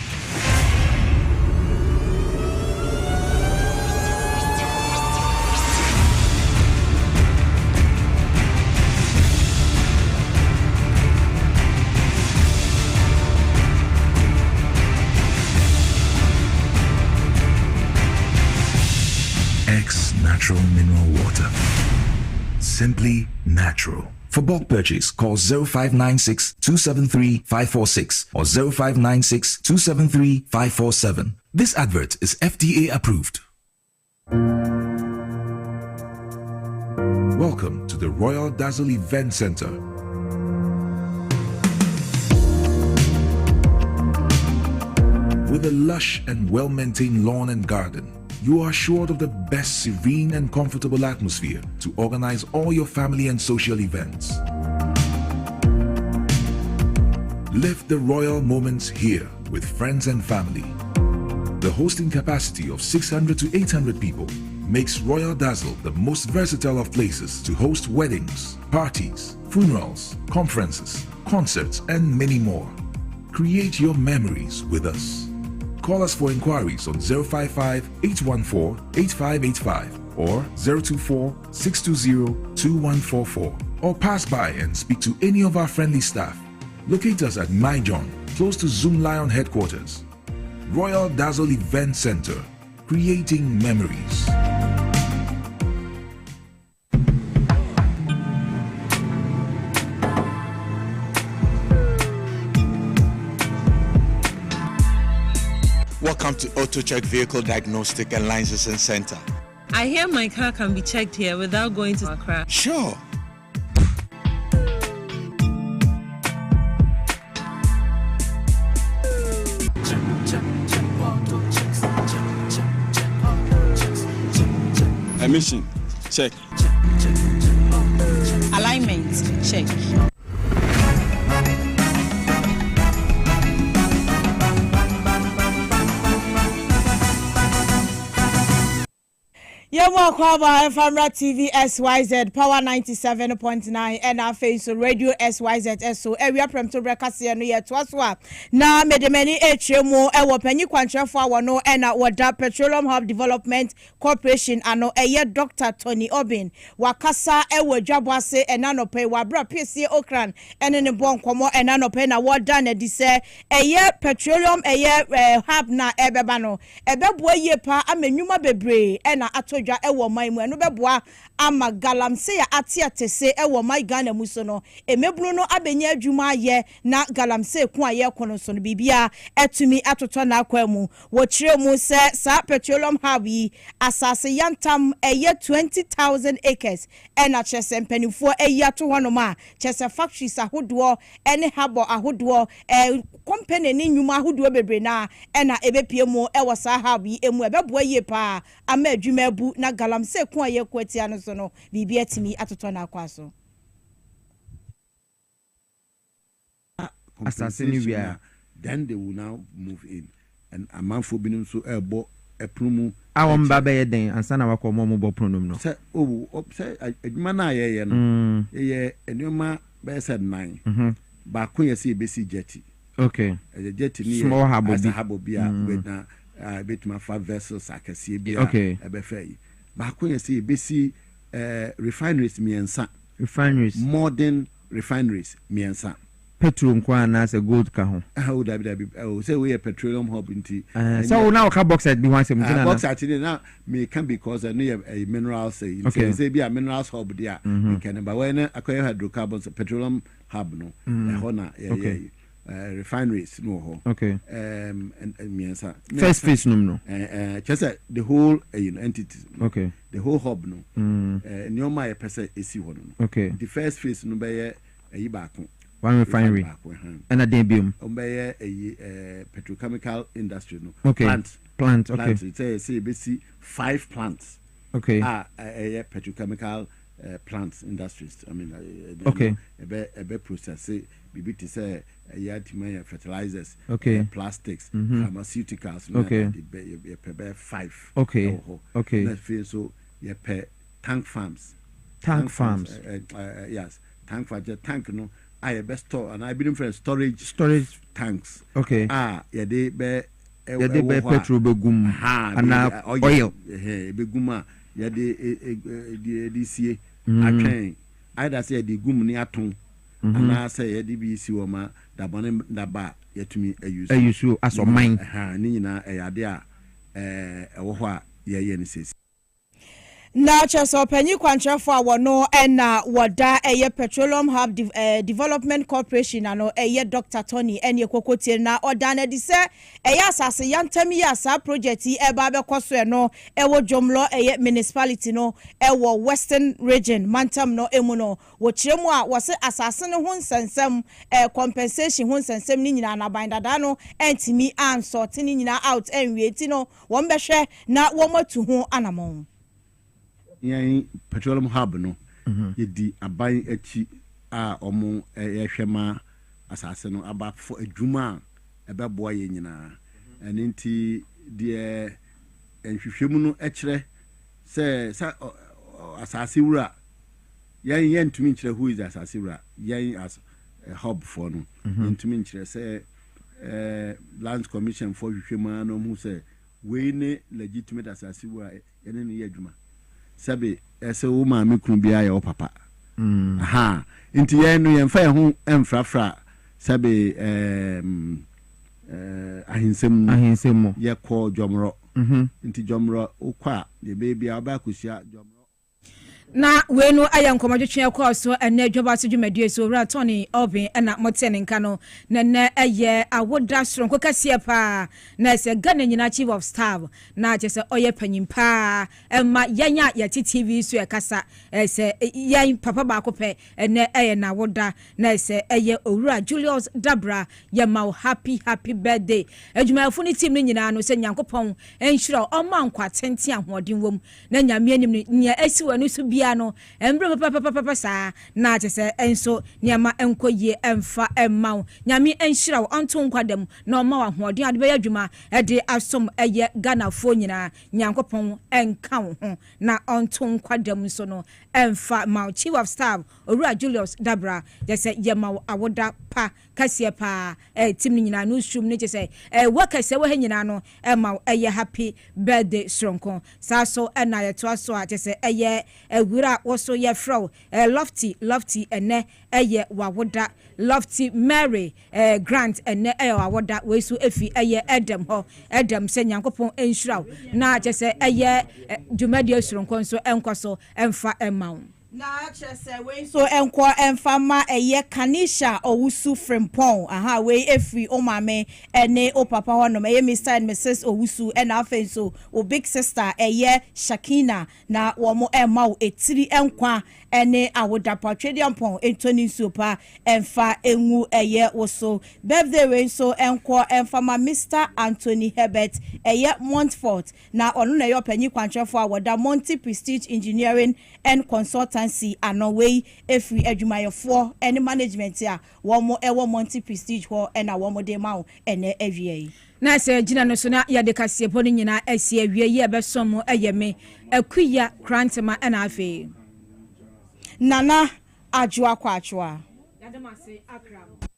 M: Natural mineral water. Simply natural. For bulk purchase, call 0596 273 546 or 0596 273 547. This advert is FDA approved. Welcome to the Royal Dazzle Event Center. With a lush and well-maintained lawn and garden, you are assured of the best serene and comfortable atmosphere to organize all your family and social events. Live the royal moments here with friends and family. The hosting capacity of 600 to 800 people makes Royal Dazzle the most versatile of places to host weddings, parties, funerals, conferences, concerts, and many more. Create your memories with us. Call us for inquiries on 055-814-8585 or 024-620-2144 or pass by and speak to any of our friendly staff. Locate us at My John, close to Zoom Lion headquarters. Royal Dazzle Event Center, creating memories.
L: Welcome to AutoCheck Vehicle Diagnostic and Licensing Center.
N: I hear my car can be checked here without going to Accra.
L: Sure.
O: Emission, check.
B: Alignment, check. Yemo Kwaba Famra TV SYZ Power 97.9 and our face Radio SYZ so area premto breakfast no yet waswa na medemani HMO e wo panyi kwantre for no and wada Petroleum Hub Development Corporation ano eye Dr. Tony Obin wakasa e wo dwabwase enanope wabra PC Okran ene ne bon komo enanope na wada na di se eye Petroleum eye hub na ebeba no ebebo ye pa amenwuma bebre ena ato ewo mai mu eno beboa ama galamse ya atiatese ewo mai Ghana muso no emebru no abenya adwuma ye na galamse ku aye kono so no bibia etumi atoto na akwa mu wo kire mu se sa Petroleum Hub yi asase yantam eye 20,000 acres ena chese mpanifo eya to hono ma chese factories ahodo ene habo ahodo company ni nyuma ahodo bebre na ena ebepie mu ewo sa hub yi emu ebeboa ye pa ama adwuma abu na galamse ku aye kwatia no so no bibia timi atoto na akwa so
P: assassin then they will now move in and a man for being so ebo epromu
Q: awon baba ye den ansa na wakọ mo bo pronom no
P: say say adwuma na ye no ye enoma be said 9 ba ko ye say be si jetty
Q: okay
P: the jetty ni
Q: small
P: habo bia with na betuma 5 vessels akase bia ebe fay ba ko ye say be si refineries miensa
Q: refineries
P: modern refineries miensa
Q: petrol kwa na se gold ka ho
P: how say we a Petroleum Hub inti
Q: so now ka box at be one sem na
P: box at now me can because I know a mineral say say be a minerals hub there can but when acquire hydrocarbons Petroleum Hub no hona refineries no ho
Q: okay
P: and miensa
Q: first phase no
P: just the whole entity
Q: okay
P: the whole hub no nyoma e pese esi ho no
Q: okay
P: the first phase no be baako
Q: one refinery and a debium
P: a petrochemical industry no
Q: okay plant okay
P: say basically 5 plants
Q: okay
P: a petrochemical plants industries I mean
Q: okay
P: a process say bibiti say yatima fertilizers
Q: okay
P: plastics pharmaceuticals
Q: okay
P: 5
Q: okay okay
P: that feel so you pay tank farms yes tank no I best store and I been for storage tanks
Q: okay
P: yeah they be
Q: petrol begum and oil
P: beguma yeah they see atwen either say the gum ni aton and I say yeah the BC woma da bone da ba yetumi
Q: use as o mine
P: ni nyina ya de a ewo ho a ye ni sesi
B: na cheso panyi kwantrefo awono na wada Petroleum Hub Development Corporation ano Dr. Tony ene kokotie na odana di se asase yantam ya sa project eba be kwaso no ewo jomlo municipality no ewo Western Region mantam no emu no wo kiremu a wose asase no ho nsensem compensation ho nsensem ni nyina na bandada no entimi ansort ni nyina out enwieti no wo mbehwe na wo matu ho anamon
P: yan Petroleum Hub no yedi aban achi a omo yehwema asase no aba fo adwuma ebeboa ye nyina eninti de enhwehwemu no ekire se asase wura yan ntumi nkire who is asase wura yan as hub for no ntumi nkire se Land Commission for hwehwema no mu se we ne legitimate asase wura ene ne adwuma sabe ese wo ma me kunu bia ya o papa aha nti ye no ye mfa ye ho emfrafra sabe ahinsem ye ko jomro nti jomro ukwa ye bebia oba kusia jomro
A: na wenu ayankomadwetwe akwaso ene adwaba so dwumadie so ra Tony Obin na motene nka no na eye awoda soronko Kasiepa na se Ghana nyina chief of staff na chese oye panyimpa emma yanya ya TV so ekasa se yan papa ba kope ene eye na woda na se eye owura Julius Dabra ye ma happy birthday adwumayafo ni team ni nyina no se nyankopon enhira oma nkwa tente ahoden wom na nyame anim nya esiwanu so no embre papa sa na chese enso niama enkoye emfa emma nyame enhira onto nkwadam na oma wa hoden ade be adwuma ede asom eye Ghana fo nyina nyankopon enka ho na onto nkwadam so no emfa ma chief of staff owura Julius Dabra chese yema awoda pa Kasiepa team nyina no shum ne chese wakase wo nyina no emma eye happy birthday stronko sa so na ye to aso a chese eye wura woso ye fro lofty ene eye wawoda Lofty Mary Grant ene eye wawoda we so efi eye Edem se nyankopon enhira na chese eye dwumadie suronko so enkoso emfa emma
B: na chese we so enko enfama eye Kanisha Owusu Frimpong aha we efi o mame ene o papa hono eye Mr and Mrs Owusu ena afen so o big sister eye Shakina na wo mo emma o etiri enkwa ene awoda Petroleum pon entoni sopa emfa enwu eye woso birthday we so enko enfama Mr Anthony Herbert eye Montfort na onu na yo panyi kwantrefo awoda Monty Prestige Engineering and Consultancy anoway every adwumayefo any management ya womo ewo Monty Prestige ho na womo de ma ene awie
A: na se gina no so na ya de Kasiebo ni nyina asie awie ye besom ayeme akuya krantema na afi
B: nana ajwa kwa ajwa
A: yadamase akram